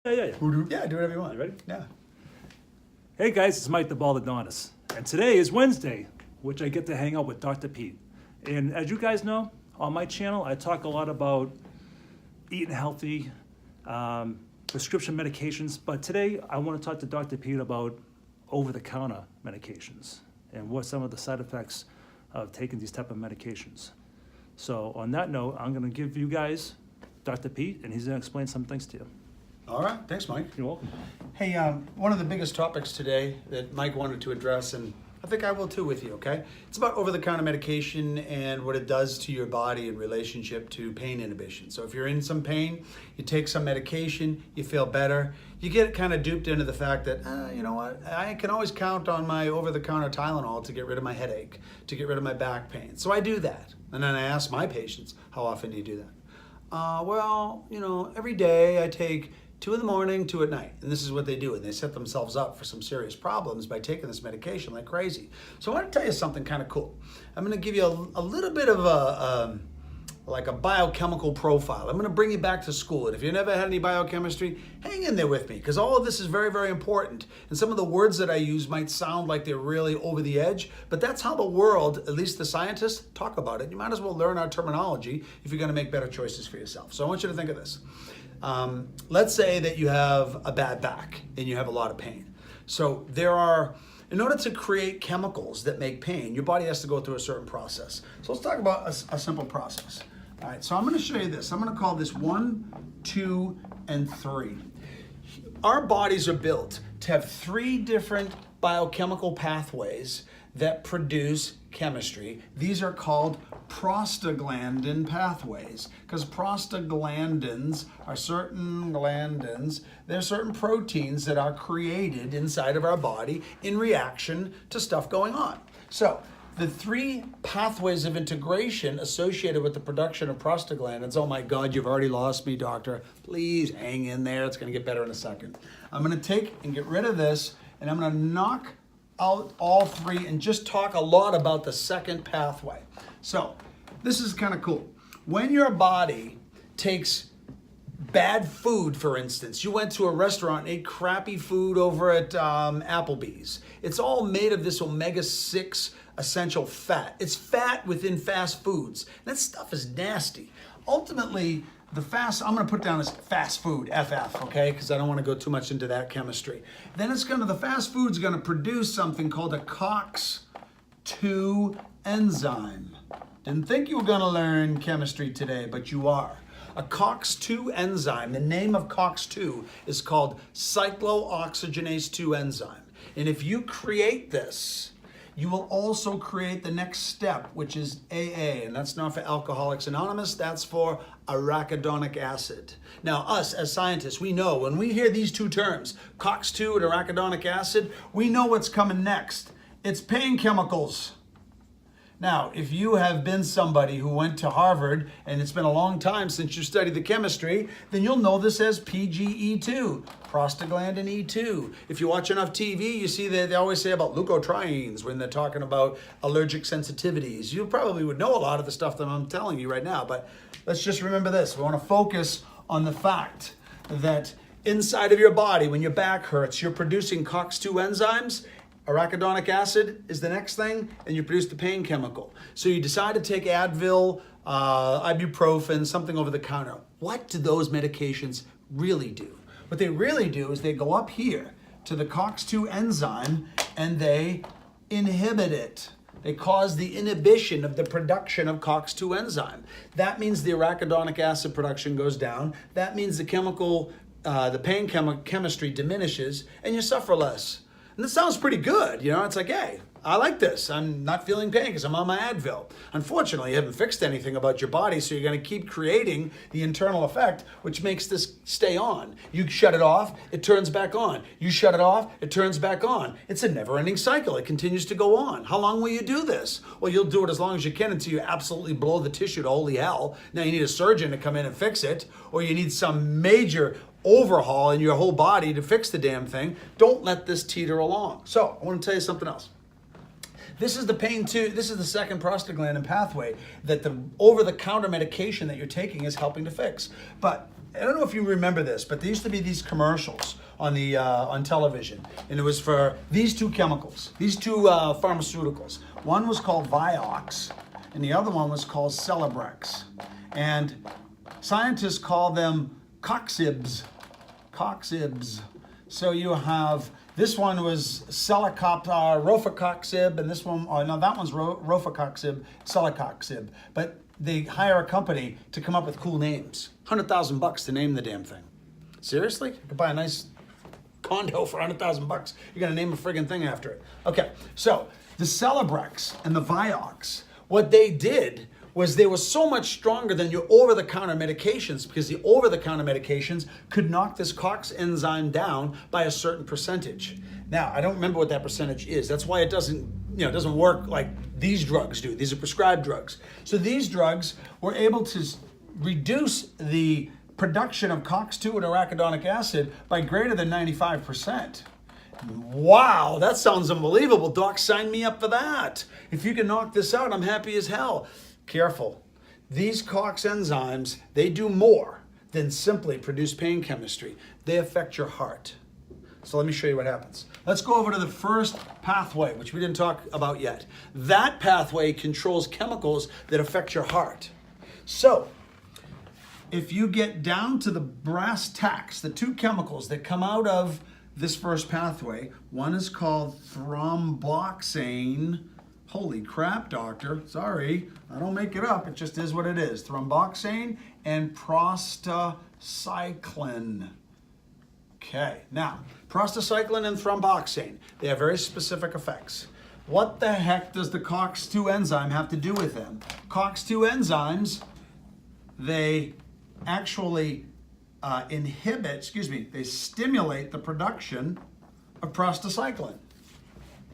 Yeah. Yeah, do whatever you want. You ready? Yeah. Hey guys, it's Mike the Baldadonis. And today is Wednesday, which I get to hang out with Dr. Pete. And as you guys know, on my channel, I talk a lot about eating healthy, prescription medications. But today, I want to talk to Dr. Pete about over-the-counter medications and what some of the side effects of taking these type of medications. So on that note, I'm going to give you guys Dr. Pete, and he's going to explain some things to you. All right. Thanks, Mike. You're welcome. Hey, one of the biggest topics today that Mike wanted to address, and I think I will too with you, okay? It's about over-the-counter medication and what it does to your body in relationship to pain inhibition. So if you're in some pain, you take some medication, you feel better, you get kind of duped into the fact that, you know what, I can always count on my over-the-counter Tylenol to get rid of my headache, to get rid of my back pain. So I do that. And then I ask my patients, how often do you do that? Well, you know, every day I take 2 in the morning, 2 at night. And this is what they do. And they set themselves up for some serious problems by taking this medication like crazy. So I want to tell you something kind of cool. I'm going to give you a little bit of like a biochemical profile. I'm going to bring you back to school. And if you never had any biochemistry, hang in there with me, because all of this is very, very important. And some of the words that I use might sound like they're really over the edge, but that's how the world, at least the scientists, talk about it. You might as well learn our terminology if you're going to make better choices for yourself. So I want you to think of this. Let's say that you have a bad back and you have a lot of pain. So in order to create chemicals that make pain, your body has to go through a certain process. So let's talk about a simple process. All right, so I'm going to show you this. I'm going to call this 1, 2, and 3. Our bodies are built to have 3 different biochemical pathways that produce chemistry. These are called prostaglandin pathways, because prostaglandins are certain glandins. They're certain proteins that are created inside of our body in reaction to stuff going on. So the 3 pathways of integration associated with the production of prostaglandins. Oh my God, you've already lost me, doctor. Please hang in there. It's going to get better in a second. I'm going to take and get rid of this, and I'm going to knock out all 3 and just talk a lot about the second pathway. So this is kind of cool. When your body takes bad food, for instance, you went to a restaurant and ate crappy food over at Applebee's. It's all made of this omega-6 essential fat. It's fat within fast foods. That stuff is nasty. Ultimately, I'm going to put down as fast food, FF, okay? Because I don't want to go too much into that chemistry. Then the fast food's going to produce something called a COX-2 enzyme. Didn't think you were going to learn chemistry today, but you are. A COX-2 enzyme, the name of COX-2 is called cyclooxygenase 2 enzyme. And if you create this, you will also create the next step, which is AA, and that's not for Alcoholics Anonymous, that's for arachidonic acid. Now, us as scientists, we know when we hear these 2 terms, COX-2 and arachidonic acid, we know what's coming next. It's pain chemicals. Now, if you have been somebody who went to Harvard and it's been a long time since you studied the chemistry, then you'll know this as PGE2, prostaglandin E2. If you watch enough TV, you see that they always say about leukotrienes when they're talking about allergic sensitivities. You probably would know a lot of the stuff that I'm telling you right now, but let's just remember this. We want to focus on the fact that inside of your body, when your back hurts, you're producing COX-2 enzymes. Arachidonic acid is the next thing, and you produce the pain chemical. So you decide to take Advil, ibuprofen, something over the counter. What do those medications really do? What they really do is they go up here to the COX-2 enzyme and they inhibit it. They cause the inhibition of the production of COX-2 enzyme. That means the arachidonic acid production goes down. That means the pain chemistry diminishes, and you suffer less. And this sounds pretty good, you know, it's like, hey, I like this. I'm not feeling pain because I'm on my Advil. Unfortunately, you haven't fixed anything about your body, so you're going to keep creating the internal effect, which makes this stay on. You shut it off, it turns back on. You shut it off, it turns back on. It's a never-ending cycle. It continues to go on. How long will you do this? Well, you'll do it as long as you can until you absolutely blow the tissue to holy hell. Now you need a surgeon to come in and fix it, or you need some major overhaul in your whole body to fix the damn thing. Don't let this teeter along. So I want to tell you something else. This is the pain too. This is the second prostaglandin pathway that the over-the-counter medication that you're taking is helping to fix. But I don't know if you remember this, but there used to be these commercials on the on television, and it was for these two chemicals, these two pharmaceuticals. One was called Vioxx, and the other one was called Celebrex. And scientists call them coxibs. Coxibs. So you have, this one was rofecoxib, and this one, oh no, that one's rofecoxib, celecoxib. But they hire a company to come up with cool names. $100,000 to name the damn thing. Seriously? You could buy a nice condo for $100,000. You're gonna name a friggin' thing after it. Okay, so the Celebrex and the Vioxx, what they did was they were so much stronger than your over-the-counter medications, because the over-the-counter medications could knock this COX enzyme down by a certain percentage. Now, I don't remember what that percentage is. That's why it doesn't work like these drugs do. These are prescribed drugs. So these drugs were able to reduce the production of COX-2 and arachidonic acid by greater than 95%. Wow, that sounds unbelievable. Doc, sign me up for that. If you can knock this out, I'm happy as hell. Careful. These COX enzymes, they do more than simply produce pain chemistry. They affect your heart. So let me show you what happens. Let's go over to the first pathway, which we didn't talk about yet. That pathway controls chemicals that affect your heart. So, if you get down to the brass tacks, the two chemicals that come out of this first pathway, one is called thromboxane. Holy crap, doctor. Sorry, I don't make it up. It just is what it is. Thromboxane and prostacyclin. Okay, now, prostacyclin and thromboxane, they have very specific effects. What the heck does the COX-2 enzyme have to do with them? COX-2 enzymes, they actually they stimulate the production of prostacyclin.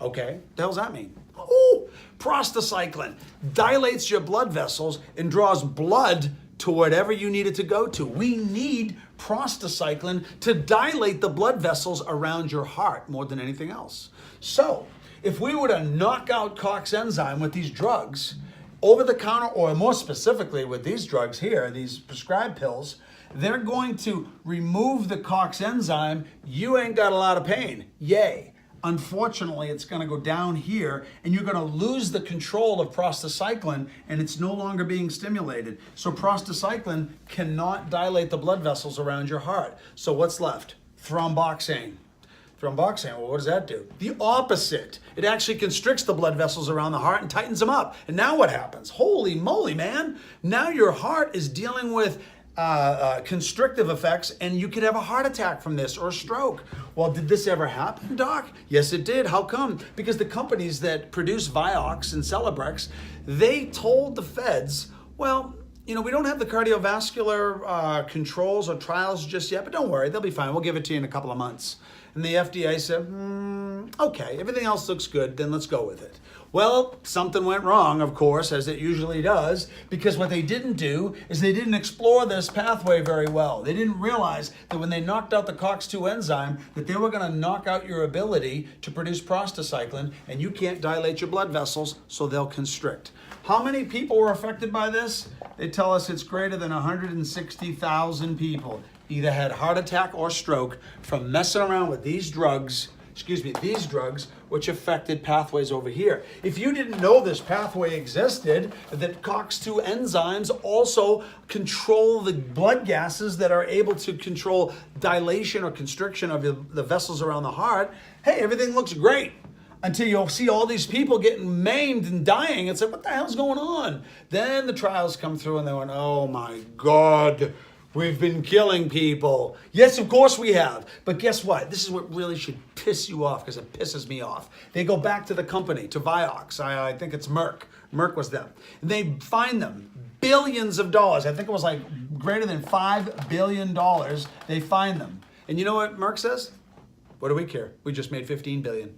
Okay, the hell's that mean? Oh, prostacyclin dilates your blood vessels and draws blood to whatever you need it to go to. We need prostacyclin to dilate the blood vessels around your heart more than anything else. So, if we were to knock out COX enzyme with these drugs, over the counter, or more specifically with these drugs here, these prescribed pills, they're going to remove the COX enzyme. You ain't got a lot of pain. Yay. Unfortunately, it's going to go down here, and you're going to lose the control of prostacyclin, and it's no longer being stimulated. So prostacyclin cannot dilate the blood vessels around your heart. So what's left? Thromboxane. Thromboxane, well, what does that do? The opposite. It actually constricts the blood vessels around the heart and tightens them up. And now what happens? Holy moly, man. Now your heart is dealing with constrictive effects, and you could have a heart attack from this or a stroke. Well, did this ever happen, Doc? Yes, it did. How come? Because the companies that produce Vioxx and Celebrex, they told the feds, well, you know, we don't have the cardiovascular controls or trials just yet, but don't worry, they'll be fine. We'll give it to you in a couple of months. And the FDA said, okay, everything else looks good, then let's go with it. Well, something went wrong, of course, as it usually does, because what they didn't do is they didn't explore this pathway very well. They didn't realize that when they knocked out the COX-2 enzyme, that they were going to knock out your ability to produce prostacyclin, and you can't dilate your blood vessels, so they'll constrict. How many people were affected by this? They tell us it's greater than 160,000 people either had heart attack or stroke from messing around with these drugs, which affected pathways over here. If you didn't know this pathway existed, that COX-2 enzymes also control the blood gases that are able to control dilation or constriction of the vessels around the heart, hey, everything looks great. Until you'll see all these people getting maimed and dying. It's like, what the hell's going on? Then the trials come through and they went, oh my God, we've been killing people. Yes, of course we have. But guess what? This is what really should piss you off, because it pisses me off. They go back to the company, to Vioxx. I think it's Merck. Merck was them. And they fine them billions of dollars. I think it was like greater than $5 billion. They fine them. And you know what Merck says? What do we care? We just made $15 billion.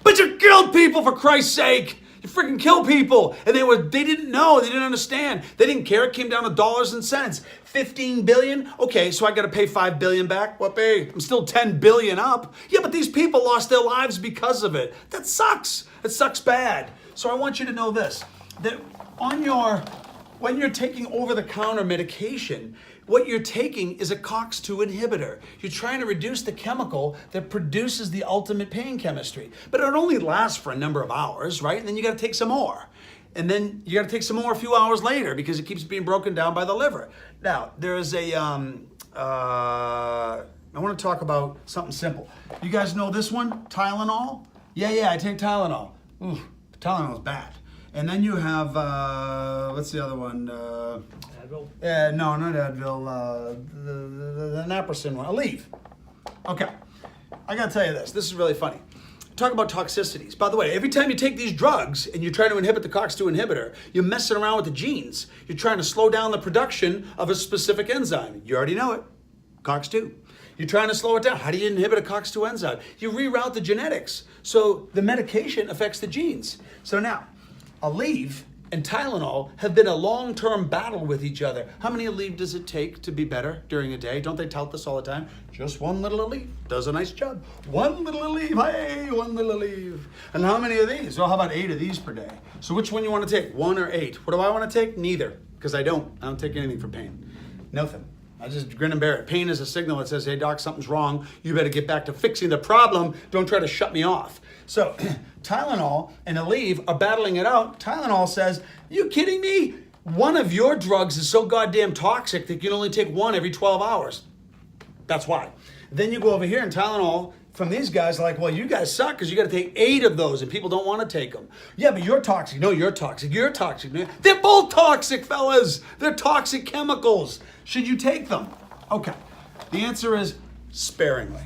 But you killed people, for Christ's sake. You freaking kill people. And they didn't know. They didn't understand. They didn't care. It came down to dollars and cents. 15 billion? Okay, so I got to pay 5 billion back? What, babe? I'm still 10 billion up. Yeah, but these people lost their lives because of it. That sucks. It sucks bad. So I want you to know this, that when you're taking over-the-counter medication, what you're taking is a COX-2 inhibitor. You're trying to reduce the chemical that produces the ultimate pain chemistry. But it only lasts for a number of hours, right? And then you got to take some more. And then you got to take some more a few hours later because it keeps being broken down by the liver. Now, there is a, I want to talk about something simple. You guys know this one, Tylenol? Yeah, I take Tylenol. Ooh, Tylenol's bad. And then you have, what's the other one? Advil? No, not Advil. The Naproxen one, Aleve. Okay, I gotta tell you this. This is really funny. Talk about toxicities. By the way, every time you take these drugs and you're trying to inhibit the COX-2 inhibitor, you're messing around with the genes. You're trying to slow down the production of a specific enzyme. You already know it, COX-2. You're trying to slow it down. How do you inhibit a COX-2 enzyme? You reroute the genetics. So the medication affects the genes. So now, Aleve and Tylenol have been a long-term battle with each other. How many Aleve does it take to be better during a day? Don't they tout this all the time? Just one little Aleve does a nice job. One little Aleve, hey, one little Aleve. And how many of these? Well, how about 8 of these per day? So which one you want to take, 1 or 8? What do I want to take? Neither, because I don't take anything for pain. Nothing. I just grin and bear it. Pain is a signal that says, hey doc, something's wrong. You better get back to fixing the problem. Don't try to shut me off. So Tylenol and Aleve are battling it out. Tylenol says, you kidding me? One of your drugs is so goddamn toxic that you can only take 1 every 12 hours. That's why. Then you go over here and Tylenol from these guys are like, well, you guys suck because you got to take 8 of those and people don't want to take them. Yeah, but you're toxic. No, you're toxic. You're toxic. They're both toxic, fellas. They're toxic chemicals. Should you take them? Okay. The answer is sparingly.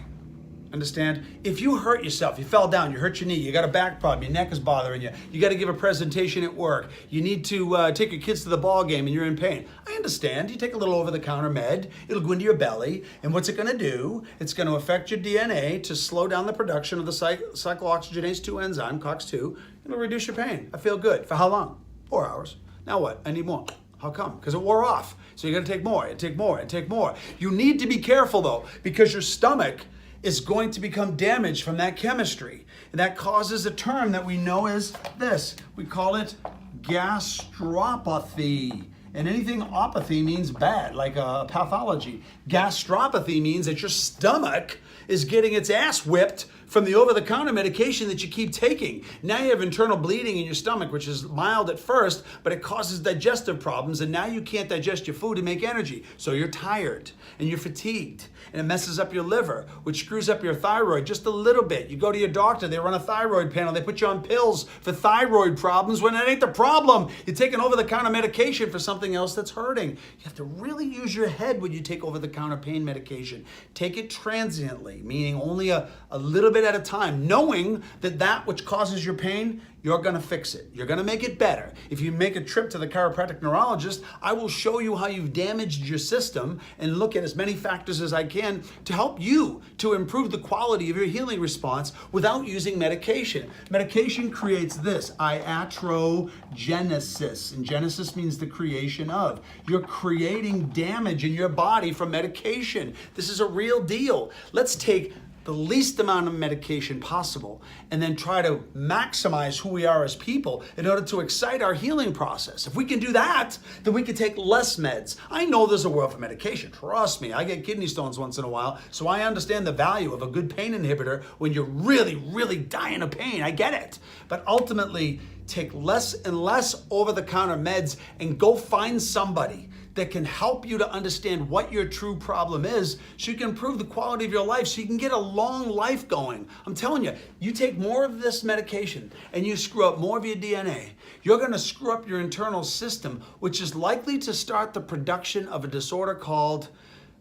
Understand? If you hurt yourself, you fell down, you hurt your knee, you got a back problem, your neck is bothering you, you got to give a presentation at work, you need to take your kids to the ball game and you're in pain. I understand. You take a little over-the-counter med, it'll go into your belly, and what's it going to do? It's going to affect your DNA to slow down the production of the cyclooxygenase 2 enzyme, COX-2. It'll reduce your pain. I feel good. For how long? 4 hours. Now what? I need more. How come? Because it wore off. So you're going to take more and take more and take more. You need to be careful though, because your stomach is going to become damaged from that chemistry. And that causes a term that we know as this. We call it gastropathy. And anything opathy means bad, like a pathology. Gastropathy means that your stomach is getting its ass whipped from the over-the-counter medication that you keep taking. Now you have internal bleeding in your stomach, which is mild at first, but it causes digestive problems, and now you can't digest your food and make energy. So you're tired, and you're fatigued, and it messes up your liver, which screws up your thyroid just a little bit. You go to your doctor, they run a thyroid panel, they put you on pills for thyroid problems when that ain't the problem. You're taking over-the-counter medication for something else that's hurting. You have to really use your head when you take over-the-counter pain medication. Take it transiently, meaning only a little bit at a time, knowing that that which causes your pain, you're going to fix it. You're going to make it better. If you make a trip to the chiropractic neurologist, I will show you how you've damaged your system and look at as many factors as I can to help you to improve the quality of your healing response without using medication. Medication creates this, iatrogenesis, and genesis means the creation of. You're creating damage in your body from medication. This is a real deal. Let's take the least amount of medication possible and then try to maximize who we are as people in order to excite our healing process. If we can do that, then we can take less meds. I know there's a world for medication. Trust me, I get kidney stones once in a while, so I understand the value of a good pain inhibitor when you're really, really dying of pain. I get it. But ultimately, take less and less over-the-counter meds and go find somebody that can help you to understand what your true problem is so you can improve the quality of your life so you can get a long life going. I'm telling you, you take more of this medication and you screw up more of your DNA, you're going to screw up your internal system, which is likely to start the production of a disorder called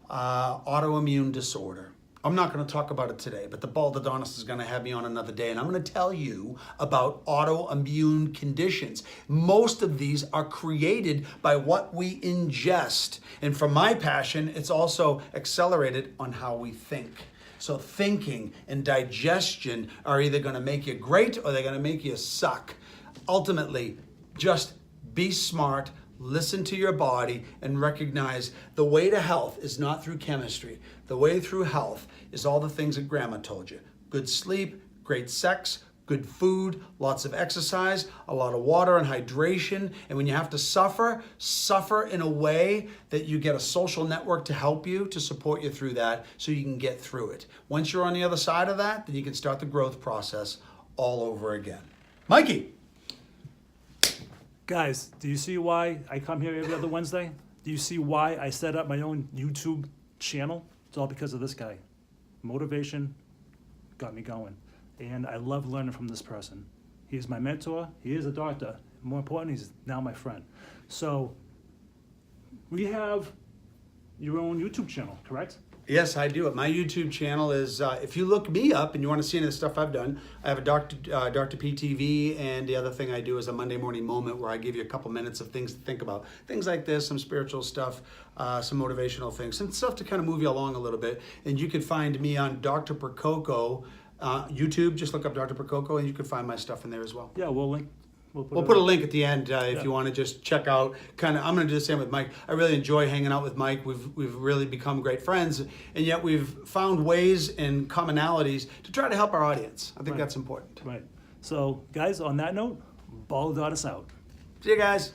autoimmune disorder. I'm not going to talk about it today, but the Baldadonis is going to have me on another day, and I'm going to tell you about autoimmune conditions. Most of these are created by what we ingest. And for my passion, it's also accelerated on how we think. So thinking and digestion are either going to make you great or they're going to make you suck. Ultimately, just be smart. Listen to your body and recognize the way to health is not through chemistry. The way through health is all the things that grandma told you. Good sleep, great sex, good food, lots of exercise, a lot of water and hydration. And when you have to suffer in a way that you get a social network to help you, to support you through that so you can get through it. Once you're on the other side of that, then you can start the growth process all over again. Mikey. Guys, do you see why I come here every other Wednesday? Do you see why I set up my own YouTube channel? It's all because of this guy. Motivation got me going. And I love learning from this person. He's my mentor. He is a doctor. More important, he's now my friend. So we have your own YouTube channel, correct? Yes, I do. My YouTube channel is, if you look me up and you want to see any of the stuff I've done, I have a Dr. P TV, and the other thing I do is a Monday morning moment where I give you a couple minutes of things to think about. Things like this, some spiritual stuff, some motivational things, some stuff to kind of move you along a little bit. And you can find me on Dr. Percuoco YouTube. Just look up Dr. Percuoco and you can find my stuff in there as well. Yeah, we'll link. We'll put a link at the end if you want to just check out. I'm going to do the same with Mike. I really enjoy hanging out with Mike. We've really become great friends, and yet we've found ways and commonalities to try to help our audience. I think that's important. Right. So, guys, on that note, Baldadonis out. See you guys.